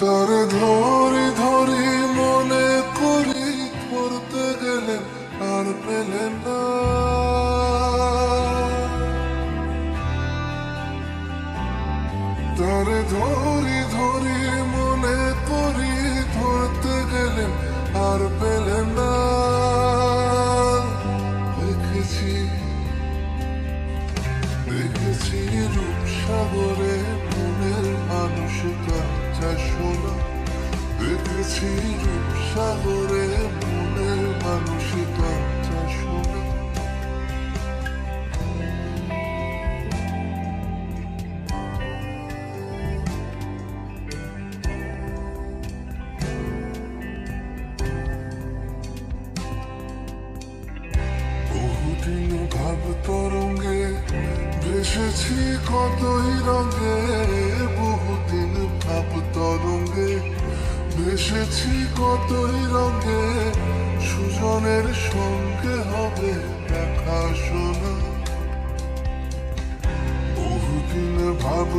তারে ধরি ধরি মনে করি, ধরতে গেলে আর পেলে না। তারে ধরি ধরি মনে করি, ধরতে গেলে আর পেলে না। দেখেছি দেখেছি রূপসাগরে মনের মানুষ কাঁচা সোনা। দেখেছি রূপসাগরে মনের মানুষ কাঁচা সোনা। বহুদিন ভাব তরঙ্গে ভেসেছি কতই রঙে। বহুদিন ভাব তরঙ্গে ভেসেছি কতই রঙে। সুজনের সঙ্গে হবে দেখা শোনা। বহুদিন ভাব